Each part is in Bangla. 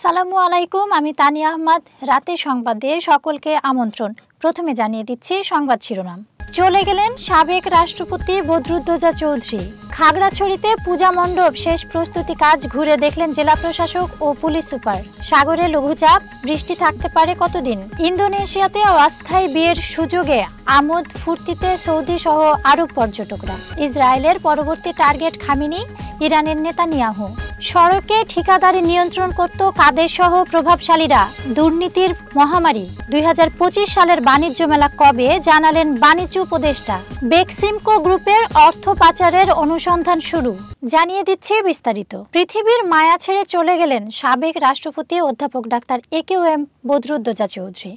আসসালামু আলাইকুম, আমি তানিয়া আহমদ। রাতের সংবাদে সকলকে আমন্ত্রণ। প্রথমে জানিয়ে দিচ্ছি সংবাদ শিরোনাম। চলে গেলেন সাবেক রাষ্ট্রপতি বদরুদ্দোজা চৌধুরী। খাগড়াছড়িতে পূজা মণ্ডপ শেষ প্রস্তুতি কাজ ঘুরে দেখলেন জেলা প্রশাসক ও পুলিশ সুপার। সাগরে লঘুচাপ, বৃষ্টি থাকতে পারে কতদিন। ইন্দোনেশিয়াতে অস্থায়ী বিয়ের সুযোগে আমোদ ফুর্তিতে সৌদি সহ আরব পর্যটকরা। ইসরায়েলের পরবর্তী টার্গেট খামেনি, ইরানের নেতানিয়াহু। সড়কে ঠিকাদারি নিয়ন্ত্রণ করত কাদের সহ প্রভাবশালীরা। দুর্নীতির মহামারী। 2025 সালের বাণিজ্য মেলা কবে, জানালেন বাণিজ্য উপদেষ্টা। বেক্সিমকো গ্রুপের অর্থ পাচারের অনুসন্ধান শুরু, জানিয়ে দিচ্ছে বিস্তারিত। পৃথিবীর মায়া ছেড়ে চলে গেলেন সাবেক রাষ্ট্রপতি অধ্যাপক ডাক্তার AQM বদরুদ্দোজা চৌধুরী।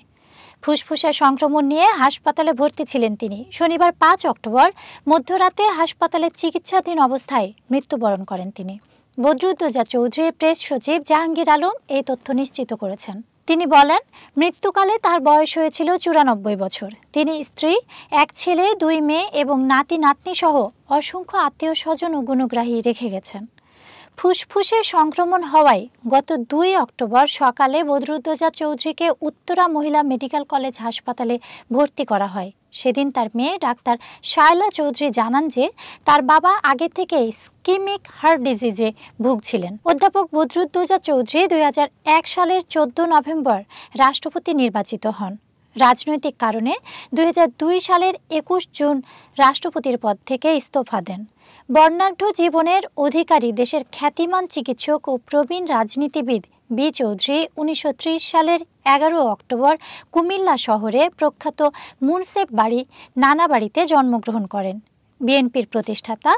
ফুসফুসের সংক্রমণ নিয়ে হাসপাতালে ভর্তি ছিলেন তিনি। শনিবার 5 অক্টোবর মধ্যরাতে হাসপাতালে চিকিৎসাধীন অবস্থায় মৃত্যুবরণ করেন তিনি। বদরুদ্দোজা চৌধুরীর প্রেস সচিব জাহাঙ্গীর আলম এই তথ্য নিশ্চিত করেছেন। তিনি বলেন, মৃত্যুকালে তার বয়স হয়েছিল 94 বছর। তিনি স্ত্রী, এক ছেলে, 2 মেয়ে এবং নাতি নাতনি সহ অসংখ্য আত্মীয় স্বজন ও গুণগ্রাহী রেখে গেছেন। ফুসফুসে সংক্রমণ হওয়ায় গত 2 অক্টোবর সকালে বদরুদ্দোজা চৌধুরীকে উত্তরা মহিলা মেডিকেল কলেজ হাসপাতালে ভর্তি করা হয়। সেদিন তার মেয়ে ডাক্তার শায়লা চৌধুরী জানান যে তার বাবা আগে থেকে ইসকেমিক হার্ট ডিজিজে ভুগছিলেন। অধ্যাপক বদরুদ্দোজা চৌধুরী 2001 সালের 14 নভেম্বর রাষ্ট্রপতি নির্বাচিত হন। রাজনৈতিক কারণে 2002 সালের 21 জুন রাষ্ট্রপতির পদ থেকে ইস্তফা দেন। বর্ণাঢ্য জীবনের অধিকারী দেশের খ্যাতিমান চিকিৎসক ও প্রবীণ রাজনীতিবিদ বি চৌধুরী 1930 সালের 11 অক্টোবর কুমিল্লা শহরে প্রখ্যাত মুনসেফ বাড়ি নানাবাড়িতে জন্মগ্রহণ করেন। বিএনপির প্রতিষ্ঠাতা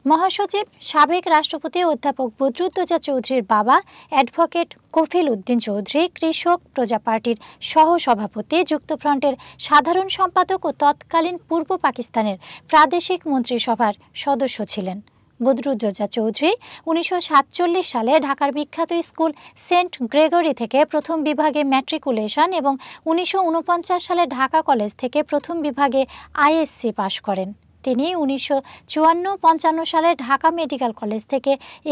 মহাসচিব সাবেক রাষ্ট্রপতি অধ্যাপক বদরুদ্দোজা চৌধুরীর বাবা অ্যাডভোকেট কফিল উদ্দিন চৌধুরী কৃষক প্রজা পার্টির সহসভাপতি, যুক্তফ্রন্টের সাধারণ সম্পাদক ও তৎকালীন পূর্ব পাকিস্তানের প্রাদেশিক মন্ত্রিসভার সদস্য ছিলেন। বদরুদ্দোজা চৌধুরী 1947 সালে ঢাকার বিখ্যাত স্কুল সেন্ট গ্রেগরি থেকে প্রথম বিভাগে ম্যাট্রিকুলেশন এবং 1949 সালে ঢাকা কলেজ থেকে প্রথম বিভাগে আইএসসি পাশ করেন। তিনি 1954-55 সালে ঢাকা মেডিকেল কলেজ থেকে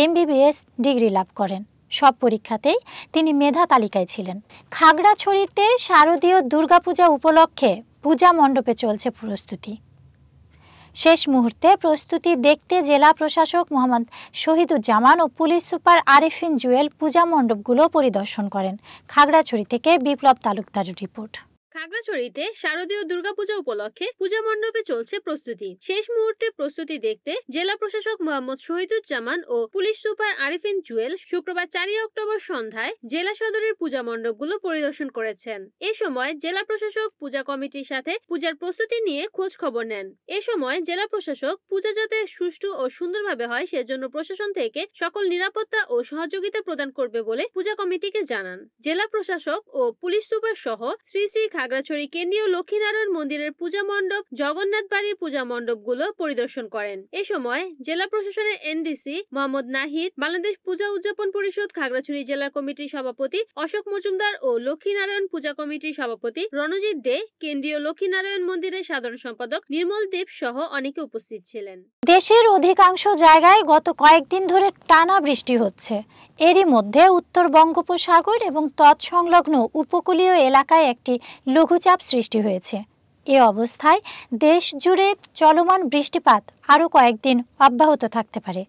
MBBS ডিগ্রি লাভ করেন। সব পরীক্ষাতেই তিনি মেধা তালিকায় ছিলেন। খাগড়াছড়িতে শারদীয় দুর্গাপূজা উপলক্ষে পূজা মণ্ডপে চলছে প্রস্তুতি। শেষ মুহূর্তে প্রস্তুতি দেখতে জেলা প্রশাসক মোহাম্মদ শহীদুজ্জামান ও পুলিশ সুপার আরিফিন জুয়েল পূজা মণ্ডপগুলো পরিদর্শন করেন। খাগড়াছড়ি থেকে বিপ্লব তালুকদারের রিপোর্ট। খাগড়াছড়িতে শারদীয় দুর্গাপূজা উপলক্ষে পূজা মণ্ডপে চলছে প্রস্তুতি। শেষ মুহূর্তে প্রস্তুতি দেখতে জেলা প্রশাসক মোহাম্মদ শহীদুজ্জামান ও পুলিশ সুপার আরিফিন জুয়েল শুক্রবার 4 অক্টোবর সন্ধ্যায় জেলা সদরের পূজা মণ্ডপগুলো পরিদর্শন করেছেন। এ সময় জেলা প্রশাসক পূজা কমিটির সাথে পূজার প্রস্তুতি নিয়ে খোঁজ খবর নেন। এ সময় জেলা প্রশাসক পূজা যাতে সুষ্ঠু ও সুন্দরভাবে হয় সেজন্য প্রশাসন থেকে সকল নিরাপত্তা ও সহযোগিতা প্রদান করবে বলে পূজা কমিটিকে জানান। জেলা প্রশাসক ও পুলিশ সুপার সহ শ্রী শ্রী খাগড়াছড়ি কেন্দ্রীয় লক্ষ্মীনারায়ণ মন্দিরের পূজা মণ্ডপ, জগন্নাথ বাড়ির পূজা মণ্ডপগুলো পরিদর্শন করেন। এ সময় জেলা প্রশাসনের এনডিসি মোহাম্মদ নাহিদ, বাংলাদেশ পূজা উদযাপন পরিষদ খাগড়াছড়ি জেলা কমিটির সভাপতি অশোক মজুমদার ও লক্ষ্মীনারায়ণ পূজা কমিটির সভাপতি রণজিৎ দে, কেন্দ্রীয় লক্ষ্মীনারায়ণ মন্দিরের সাধারণ সম্পাদক নির্মল দেব সহ অনেকে উপস্থিত ছিলেন। দেশের অধিকাংশ জায়গায় গত কয়েকদিন ধরে টানা বৃষ্টি হচ্ছে। এরই মধ্যে উত্তর বঙ্গোপসাগর এবং তৎসংলগ্ন উপকূলীয় এলাকায় একটি লঘুচাপ সৃষ্টি হয়েছে। এ অবস্থায় দেশ জুড়ে চলমান বৃষ্টিপাত আরও কয়েকদিন অব্যাহত থাকতে পারে।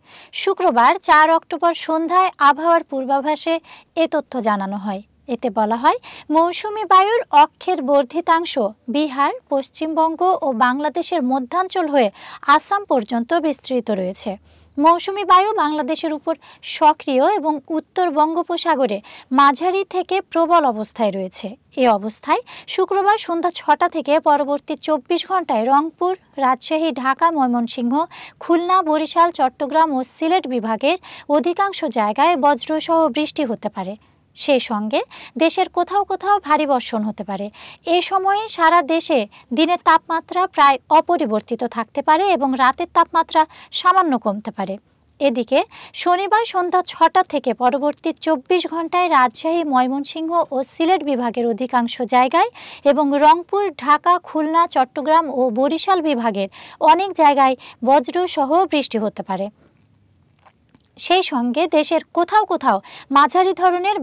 শুক্রবার 4 অক্টোবর সন্ধ্যায় আবহাওয়ার পূর্বাভাসে এ তথ্য জানানো হয়। এতে বলা হয়, মৌসুমি বায়ুর অক্ষের বর্ধিতাংশ বিহার, পশ্চিমবঙ্গ ও বাংলাদেশের মধ্যাঞ্চল হয়ে আসাম পর্যন্ত বিস্তৃত রয়েছে। মৌসুমি বায়ু বাংলাদেশের উপর সক্রিয় এবং উত্তর বঙ্গোপসাগরে মাঝারি থেকে প্রবল অবস্থায় রয়েছে। এই অবস্থায় শুক্রবার সন্ধ্যা 6টা থেকে পরবর্তী 24 ঘন্টায় রংপুর, রাজশাহী, ঢাকা, ময়মনসিংহ, খুলনা, বরিশাল, চট্টগ্রাম ও সিলেট বিভাগের অধিকাংশ জায়গায় বজ্রসহ বৃষ্টি হতে পারে। সেই সঙ্গে দেশের কোথাও কোথাও ভারী বর্ষণ হতে পারে। এই সময়ে সারা দেশে দিনের তাপমাত্রা প্রায় অপরিবর্তিত থাকতে পারে এবং রাতের তাপমাত্রা সামান্য কমতে পারে। এদিকে শনিবার সন্ধ্যা 6টা থেকে পরবর্তী 24 ঘন্টায় রাজশাহী, ময়মনসিংহ ও সিলেট বিভাগের অধিকাংশ জায়গায় এবং রংপুর, ঢাকা, খুলনা, চট্টগ্রাম ও বরিশাল বিভাগের অনেক জায়গায় বজ্রসহ বৃষ্টি হতে পারে। সেই সঙ্গে দেশের কোথাও কোথাও মাঝারি ধরনের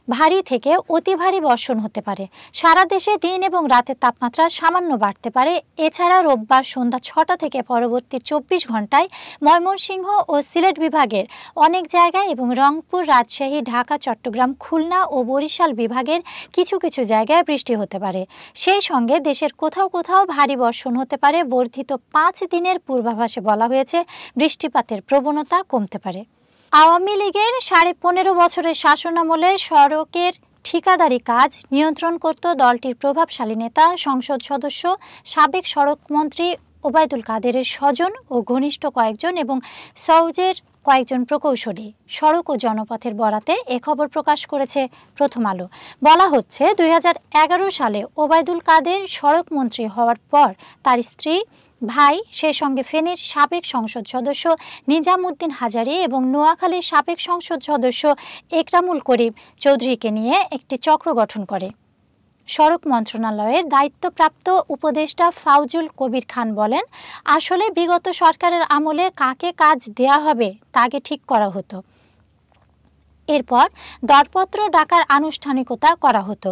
ভারী থেকে অতি ভারী বর্ষণ হতে পারে। সারা দেশে দিন এবং রাতের তাপমাত্রা সামান্য বাড়তে পারে। এছাড়া রোববার সন্ধ্যা ৬টা থেকে পরবর্তী ২৪ ঘন্টায় ময়মনসিংহ ও সিলেট বিভাগের অনেক জায়গায় এবং রংপুর, রাজশাহী, ঢাকা, চট্টগ্রাম, খুলনা ও বরিশাল বিভাগের কিছু কিছু জায়গায় বৃষ্টি হতে পারে। সেই সঙ্গে দেশের কোথাও কোথাও ভারী বর্ষণ হতে পারে। বর্ধিত ৫ দিনের পূর্বাভাসে বলা হয়েছে বৃষ্টিপাতের প্রবণতা কমতে পারে। আওয়ামী লীগের ১৫.৫ বছরের শাসনামলে সড়কের ঠিকাদারি কাজ নিয়ন্ত্রণ করত দলটির প্রভাবশালী নেতা, সংসদ সদস্য, সাবেক সড়কমন্ত্রী ওবায়দুল কাদেরের স্বজন ও ঘনিষ্ঠ কয়েকজন এবং সওজের কয়েকজন প্রকৌশলী। সড়ক ও জনপথের বরাতে এ খবর প্রকাশ করেছে প্রথম আলো। বলা হচ্ছে ২০১১ সালে ওবায়দুল কাদের সড়কমন্ত্রী হওয়ার পর তার স্ত্রী, ভাই, সেই সঙ্গে ফেনীর সাবেক সংসদ সদস্য নিজামুদ্দিন হাজারী এবং নোয়াখালীর সাবেক সংসদ সদস্য একরামুল করিম চৌধুরীকে নিয়ে একটি চক্র গঠন করে। সড়ক মন্ত্রণালয়ের দায়িত্বপ্রাপ্ত উপদেষ্টা ফাউজুল কবির খান বলেন, আসলে বিগত সরকারের আমলে কাকে কাজ দেয়া হবে তা আগে ঠিক করা হতো। এরপর দরপত্র ডাকার আনুষ্ঠানিকতা করা হতো।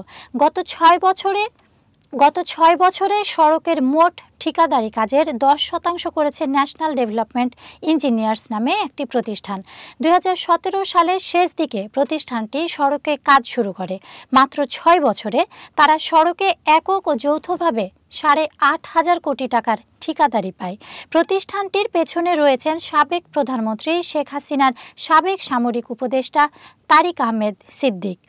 গত ৬ বছরে সড়কের মোট ঠিকাদারি কাজের ১০% করেছে ন্যাশনাল ডেভেলপমেন্ট ইঞ্জিনিয়ার্স নামে একটি প্রতিষ্ঠান। ২০১৭ সালের শেষ দিকে প্রতিষ্ঠানটি সড়কে কাজ শুরু করে। মাত্র ৬ বছরে তারা সড়কে একক ও যৌথভাবে ৮.৫ কোটি টাকার ঠিকাদারি পায়। প্রতিষ্ঠানটির পেছনে রয়েছেন সাবেক প্রধানমন্ত্রী শেখ হাসিনার সাবেক সামরিক উপদেষ্টা তারিক আহমেদ সিদ্দিক।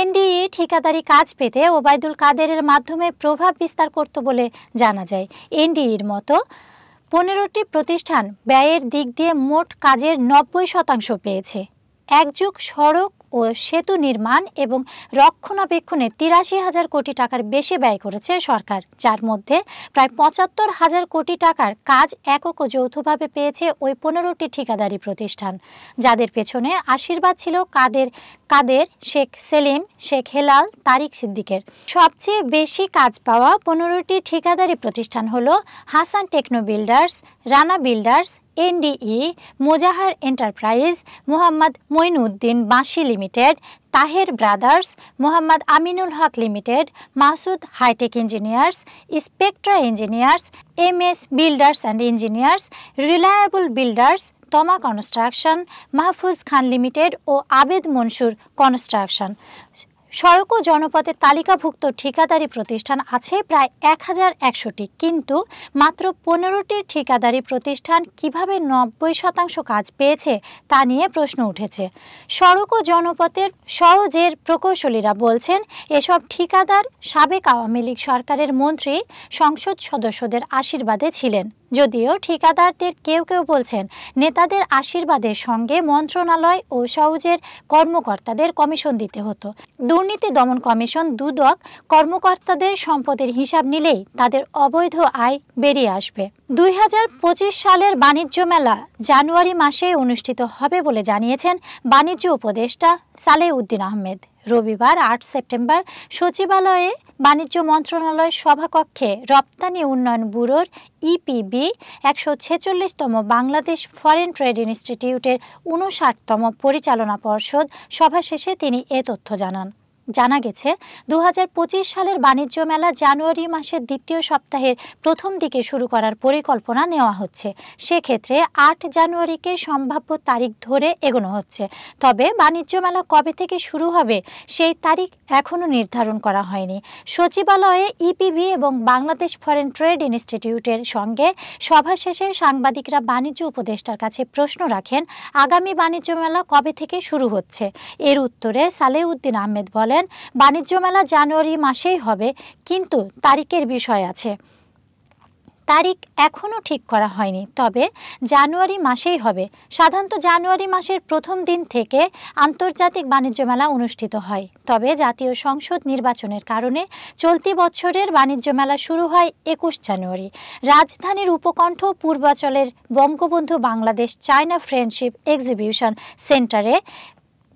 এনডিই ঠিকাদারি কাজ পেতে ওবায়দুল কাদেরের মাধ্যমে প্রভাব বিস্তার করত বলে জানা যায়। এনডিইর মতো ১৫টি প্রতিষ্ঠান ব্যয়ের দিক দিয়ে মোট কাজের ৯০% পেয়েছে। একযুগ সড়ক ও সেতু নির্মাণ এবং রক্ষণাবেক্ষণে ৮৩,০০০ কোটি টাকার বেশি ব্যয় করেছে সরকার, যার মধ্যে প্রায় ৭৫,০০০ কোটি টাকার কাজ একক ও যৌথভাবে পেয়েছে ওই ১৫টি ঠিকাদারি প্রতিষ্ঠান, যাদের পেছনে আশীর্বাদ ছিল কাদের, শেখ সেলিম, শেখ হেলাল, তারিক সিদ্দিকের। সবচেয়ে বেশি কাজ পাওয়া ১৫টি ঠিকাদারি প্রতিষ্ঠান হলো Hasan techno builders, Rana builders, NDE, Mozahar enterprise, Mohammad Moinuddin Banshi limited, Taher brothers, Mohammad Aminul Haque limited, Masud hitech engineers, Spectra engineers, MS builders and engineers, reliable builders, Toma construction, Mahfuz Khan limited ও আবেদ মনসুর কনস্ট্রাকশন। সড়ক ও জনপথে তালিকাভুক্ত ঠিকাদারি প্রতিষ্ঠান আছে প্রায় ১,১০০টি, কিন্তু মাত্র ১৫টি ঠিকাদারি প্রতিষ্ঠান কিভাবে ৯০% কাজ পেয়েছে তা নিয়ে প্রশ্ন উঠেছে। সড়ক ও জনপথের সওজের প্রকৌশলীরা বলছেন, এসব ঠিকাদার সাবেক আওয়ামী লীগ সরকারের মন্ত্রী, সংসদ সদস্যদের আশীর্বাদে ছিলেন। যদিও ঠিকাদারদের কেউ কেউ বলছেন, নেতাদের আশীর্বাদের সঙ্গে মন্ত্রণালয় ও সওজের কর্মকর্তাদের কমিশন দিতে হতো। দুর্নীতি দমন কমিশন দুদক কর্মকর্তাদের সম্পদের হিসাব নিলেই তাদের অবৈধ আয় বেরিয়ে আসবে। ২০২৫ সালের বাণিজ্য মেলা জানুয়ারি মাসে অনুষ্ঠিত হবে বলে জানিয়েছেন বাণিজ্য উপদেষ্টা সালেউদ্দিন আহমেদ। রবিবার ৮ সেপ্টেম্বর সচিবালয়ে বাণিজ্য মন্ত্রণালয় সভাকক্ষে রপ্তানি উন্নয়ন ব্যুরোর ইপিবি ১৪৬তম বাংলাদেশ ফরেন ট্রেড ইনস্টিটিউটের ৫৯তম পরিচালনা পর্ষদ সভা শেষে তিনি এ তথ্য জানান। জানা গেছে ২০২৫ সালের বাণিজ্য মেলা জানুয়ারি মাসের দ্বিতীয় সপ্তাহের প্রথম দিকে শুরু করার পরিকল্পনা নেওয়া হচ্ছে। সেক্ষেত্রে ৮ জানুয়ারিকে সম্ভাব্য তারিখ ধরে এগোনো হচ্ছে। তবে বাণিজ্য মেলা কবে থেকে শুরু হবে সেই তারিখ এখনও নির্ধারণ করা হয়নি। সচিবালয়ে ইপিবি এবং বাংলাদেশ ফরেন ট্রেড ইনস্টিটিউটের সঙ্গে সভা শেষে সাংবাদিকরা বাণিজ্য উপদেষ্টার কাছে প্রশ্ন রাখেন, আগামী বাণিজ্য মেলা কবে থেকে শুরু হচ্ছে? এর উত্তরে সালেউদ্দিন আহমেদ বলেন, বাণিজ্য মেলা জানুয়ারি মাসেই হবে, কিন্তু তারিখের বিষয় আছে। তারিখ এখনও ঠিক করা হয়নি, তবে জানুয়ারি মাসেই হবে। সাধারণত জানুয়ারি মাসের প্রথম দিন থেকে আন্তর্জাতিক বাণিজ্য মেলা অনুষ্ঠিত হয়। তবে জাতীয় সংসদ নির্বাচনের কারণে চলতি বছরের বাণিজ্য মেলা শুরু হয় ২১ জানুয়ারি। রাজধানীর উপকণ্ঠ পূর্বাঞ্চলের Bangabandhu Bangladesh China friendship exhibition সেন্টারে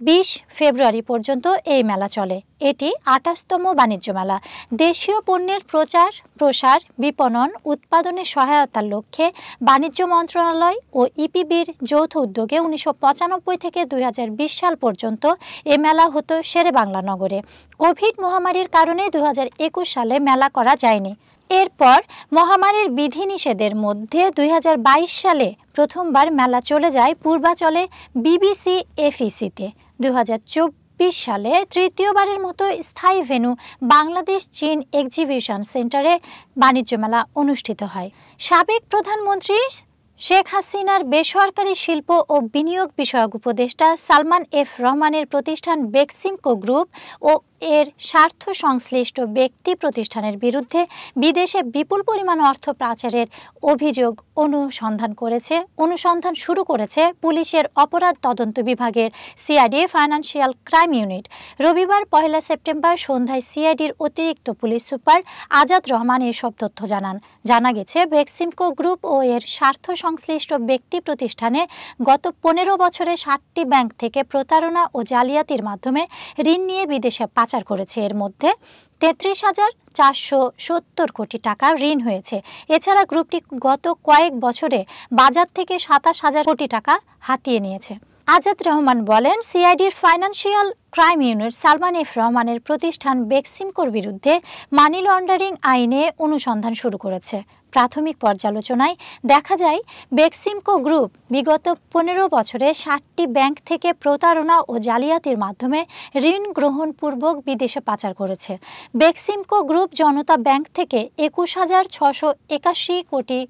20 ফেব্রুয়ারি পর্যন্ত এই মেলা চলে। এটি 28তম বাণিজ্য মেলা। দেশীয় পণ্যের প্রচার প্রসার, বিপণন, উৎপাদনে সহায়তার লক্ষ্যে বাণিজ্য মন্ত্রণালয় ও ইপিবির যৌথ উদ্যোগে 1995 থেকে 2020 সাল পর্যন্ত এ মেলা হতো শেরেবাংলা নগরে। কোভিড মহামারীর কারণে 2021 সালে মেলা করা যায়নি। এরপর মহামারীর বিধিনিষেধের মধ্যে 2022 সালে প্রথমবার মেলা চলে যায় পূর্বাচলে বিবিসি এফইসিতে। 2024 সালে তৃতীয়বারের মতো স্থায়ী ভেন্যু বাংলাদেশ চীন এক্সিবিশন সেন্টারে বাণিজ্য মেলা অনুষ্ঠিত হয়। সাবেক প্রধানমন্ত্রী শেখ হাসিনার বেসরকারি শিল্প ও বিনিয়োগ বিষয়ক উপদেষ্টা সালমান এফ রহমানের প্রতিষ্ঠান বেক্সিমকো গ্রুপ ও এর স্বার্থ সংশ্লিষ্ট ব্যক্তি প্রতিষ্ঠানের বিরুদ্ধে বিদেশে বিপুল পরিমাণ অর্থ পাচারের অভিযোগ অনুসন্ধান শুরু করেছে পুলিশের অপরাধ তদন্ত বিভাগের সিআইডি ফাইন্যান্সিয়াল ক্রাইম ইউনিট। রবিবার 1 সেপ্টেম্বর সন্ধ্যায় সিআইডির অতিরিক্ত পুলিশ সুপার আজাদ রহমান এসব তথ্য জানান। জানা গেছে, বেক্সিমকো গ্রুপ ও এর স্বার্থ সংশ্লিষ্ট ব্যক্তি প্রতিষ্ঠানে গত 15 বছরে 7টি ব্যাংক থেকে প্রতারণা ও জালিয়াতির মাধ্যমে ঋণ নিয়ে বিদেশে পাচার করেছে। এর মধ্যে 33,470 কোটি টাকা ঋণ হয়েছে। এছাড়া গ্রুপটি গত কয়েক বছরে বাজার থেকে 27,000 কোটি টাকা হাতিয়ে নিয়েছে। আজাদ রহমান বলেন, সিআইডির financial crime unit Salman F রহমানের প্রতিষ্ঠান বেক্সিমকোর বিরুদ্ধে মানি লন্ডারিং আইনে অনুসন্ধান শুরু করেছে। প্রাথমিক পর্যালোচনায় দেখা যায়, বেক্সিমকো গ্রুপ বিগত 15 বছরে 7টি ব্যাংক থেকে প্রতারণা ও জালিয়াতির মাধ্যমে ঋণ গ্রহণপূর্বক বিদেশে পাচার করেছে। বেক্সিমকো গ্রুপ জনতা ব্যাংক থেকে 21,681 কোটি,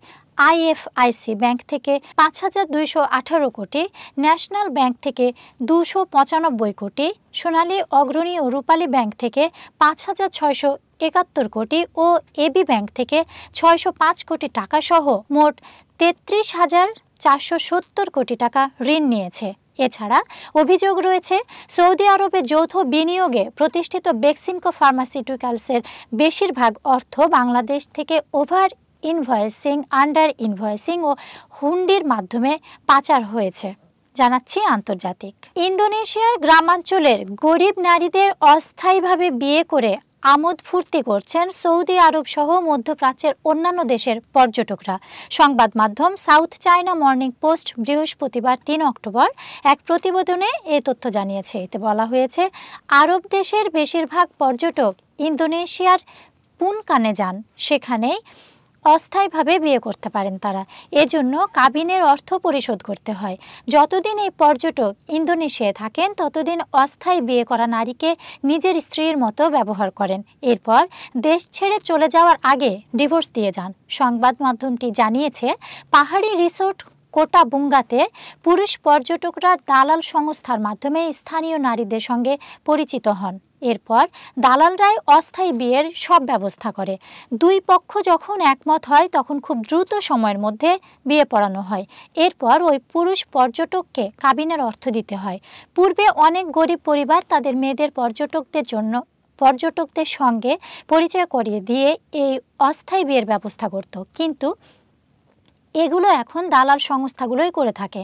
আইএফআইসি ব্যাংক থেকে 5,218 কোটি, ন্যাশনাল ব্যাংক থেকে 295 কোটি, সোনালী অগ্রণী ও রূপালী ব্যাংক থেকে 5,671 কোটি ও এবি ব্যাংক থেকে 605 কোটি টাকা সহ মোট 33,470 কোটি টাকা ঋণ নিয়েছে। এছাড়া অভিযোগ রয়েছে, সৌদি আরবে যৌথ বিনিয়োগে প্রতিষ্ঠিত বেক্সিমকো ফার্মাসিউটিক্যালসের বেশিরভাগ অর্থ বাংলাদেশ থেকে ওভার ইনভয়েসিং, আন্ডার ইনভয়েসিং ও হুন্ডির মাধ্যমে পাচার হয়েছে। জানাচ্ছি আন্তর্জাতিক। ইন্দোনেশিয়ার গ্রামাঞ্চলের গরিব নারীদের অস্থায়ীভাবে বিয়ে করে আমোদ ফুর্তি করছেন সৌদি আরব সহ মধ্যপ্রাচ্যের অন্যান্য দেশের পর্যটকরা। সংবাদ মাধ্যম সাউথ চায়না মর্নিং পোস্ট বৃহস্পতিবার 3 অক্টোবর এক প্রতিবেদনে এ তথ্য জানিয়েছে। এতে বলা হয়েছে, আরব দেশের বেশিরভাগ পর্যটক ইন্দোনেশিয়ার পুনকানে যান, সেখানেই অস্থায়ীভাবে বিয়ে করতে পারেন তারা। এজন্য কাবিনের অর্থ পরিশোধ করতে হয়। যতদিন এই পর্যটক ইন্দোনেশিয়ায় থাকেন ততদিন অস্থায়ী বিয়ে করা নারীকে নিজের স্ত্রীর মতো ব্যবহার করেন। এরপর দেশ ছেড়ে চলে যাওয়ার আগে ডিভোর্স দিয়ে যান। সংবাদ মাধ্যমটি জানিয়েছে, পাহাড়ি রিসোর্ট কোটাবুঙ্গাতে পুরুষ পর্যটকরা দালাল সংস্থার মাধ্যমে স্থানীয় নারীদের সঙ্গে পরিচিত হন। এরপর দালালরাই অস্থায়ী বিয়ের সব ব্যবস্থা করে। দুই পক্ষ যখন একমত হয় তখন খুব দ্রুত সময়ের মধ্যে বিয়ে পড়ানো হয়। এরপর ওই পুরুষ পর্যটককে কাবিনের অর্থ দিতে হয়। পূর্বে অনেক গরিব পরিবার তাদের মেয়েদের পর্যটকদের সঙ্গে পরিচয় করিয়ে দিয়ে এই অস্থায়ী বিয়ের ব্যবস্থা করত, কিন্তু এগুলো এখন দালাল সংস্থাগুলোই করে থাকে।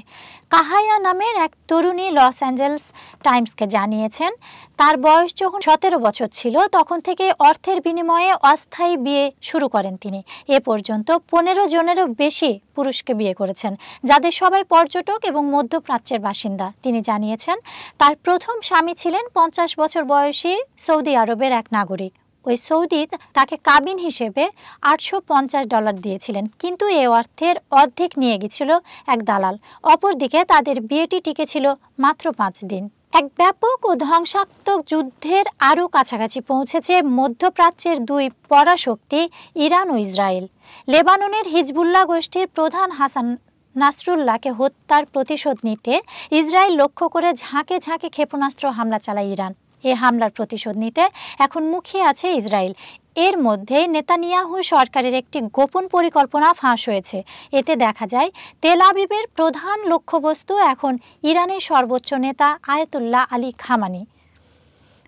কাহায়া নামের এক তরুণী লস অ্যাঞ্জেলস টাইমসকে জানিয়েছেন, তার বয়স যখন 17 বছর ছিল তখন থেকে অর্থের বিনিময়ে অস্থায়ী বিয়ে শুরু করেন তিনি। এ পর্যন্ত 15 জনেরও বেশি পুরুষকে বিয়ে করেছেন, যাদের সবাই পর্যটক এবং মধ্যপ্রাচ্যের বাসিন্দা। তিনি জানিয়েছেন, তার প্রথম স্বামী ছিলেন 50 বছর বয়সী সৌদি আরবের এক নাগরিক। ওই সৌদি তাকে কাবিন হিসেবে $850 দিয়েছিলেন, কিন্তু এ অর্থের অর্ধেক নিয়ে গেছিল এক দালাল। অপরদিকে তাদের বিয়েটি টিকেছিল মাত্র 5 দিন। এক ব্যাপক ও ধ্বংসাত্মক যুদ্ধের আরও কাছাকাছি পৌঁছেছে মধ্যপ্রাচ্যের দুই পরাশক্তি ইরান ও ইসরায়েল। লেবাননের হিজবুল্লাহ গোষ্ঠীর প্রধান হাসান নাসরুল্লাহকে হত্যার প্রতিশোধ নিতে ইসরায়েল লক্ষ্য করে ঝাঁকে ঝাঁকে ক্ষেপণাস্ত্র হামলা চালায় ইরান। এ হামলার প্রতিশোধ নিতে এখন মুখিয়ে আছে ইসরায়েল। এর মধ্যে নেতানিয়াহু সরকারের একটি গোপন পরিকল্পনা ফাঁস হয়েছে। এতে দেখা যায়, তেল আবিবের প্রধান লক্ষ্যবস্তু এখন ইরানের সর্বোচ্চ নেতা আয়াতুল্লাহ আলী খামেনি।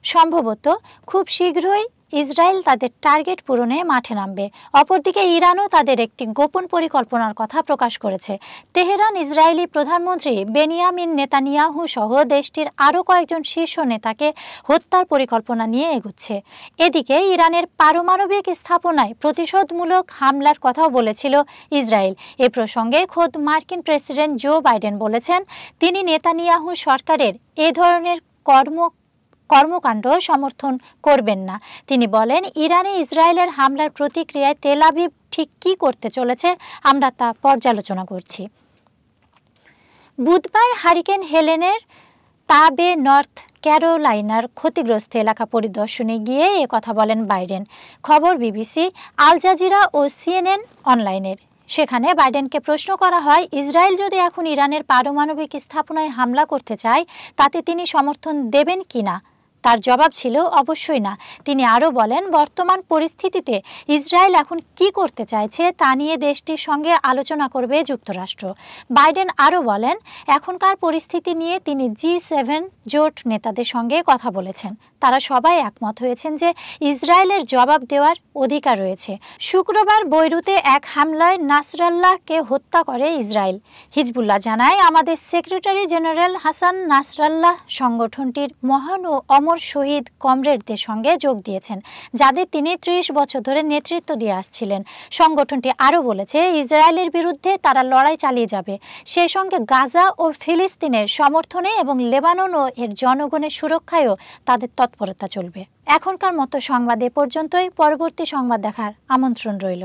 সম্ভবত খুব শীঘ্রই ইসরায়েল তাদের টার্গেট পূরণে মাঠে নামবে। অপরদিকে ইরানও তাদের একটি গোপন পরিকল্পনার কথা প্রকাশ করেছে। তেহরান ইসরায়েলি প্রধানমন্ত্রী বেনিয়ামিন নেতানিয়াহু সহ দেশটির আরও কয়েকজন শীর্ষ নেতাকে হত্যার পরিকল্পনা নিয়ে এগুচ্ছে। এদিকে ইরানের পারমাণবিক স্থাপনায় প্রতিশোধমূলক হামলার কথাও বলেছিল ইসরায়েল। এ প্রসঙ্গে খোদ মার্কিন প্রেসিডেন্ট জো বাইডেন বলেছেন, তিনি নেতানিয়াহু সরকারের এ ধরনের কর্মকাণ্ড সমর্থন করবেন না। তিনি বলেন, ইরানে ইসরায়েলের হামলার প্রতিক্রিয়ায় তেল আবিব ঠিক কী করতে চলেছে আমরা তা পর্যালোচনা করছি। বুধবার হারিকেন হেলেনের তাবে নর্থ ক্যারোলাইনার ক্ষতিগ্রস্ত এলাকা পরিদর্শনে গিয়ে এ কথা বলেন বাইডেন। খবর বিবিসি, আল জাজিরা ও সিএনএন অনলাইনের। সেখানে বাইডেনকে প্রশ্ন করা হয়, ইসরায়েল যদি এখন ইরানের পারমাণবিক স্থাপনায় হামলা করতে চায় তাতে তিনি সমর্থন দেবেন কিনা। তার জবাব ছিল অবশ্যই না। তিনি আরও বলেন, বর্তমান পরিস্থিতিতে ইসরায়েল এখন কি করতে চাইছে তা নিয়ে দেশটির সঙ্গে আলোচনা করবে যুক্তরাষ্ট্র। বাইডেন আরও বলেন, এখনকার পরিস্থিতি নিয়ে তিনি G7 জোট নেতাদের সঙ্গে কথা বলেছেন। তারা সবাই একমত হয়েছেন যে ইসরায়েলের জবাব দেওয়ার অধিকার রয়েছে। শুক্রবার বৈরুতে এক হামলায় নাসরাল্লাহকে হত্যা করে ইসরায়েল। হিজবুল্লাহ জানায়, আমাদের সেক্রেটারি জেনারেল হাসান নাসরাল্লাহ সংগঠনটির মহান ও অমর শহীদ কমরেডদের সঙ্গে যোগ দিয়েছেন, যাদের তিনি 30 বছর ধরে নেতৃত্ব দিয়ে আসছিলেন। সংগঠনটি আরও বলেছে, ইসরায়েলের বিরুদ্ধে তারা লড়াই চালিয়ে যাবে, সেই সঙ্গে গাজা ও ফিলিস্তিনের সমর্থনে এবং লেবানন ও এর জনগণের সুরক্ষায়ও তাদের তৎপরতা চলবে। এখনকার মতো সংবাদ এ পর্যন্তই। পরবর্তী সংবাদ দেখার আমন্ত্রণ রইল।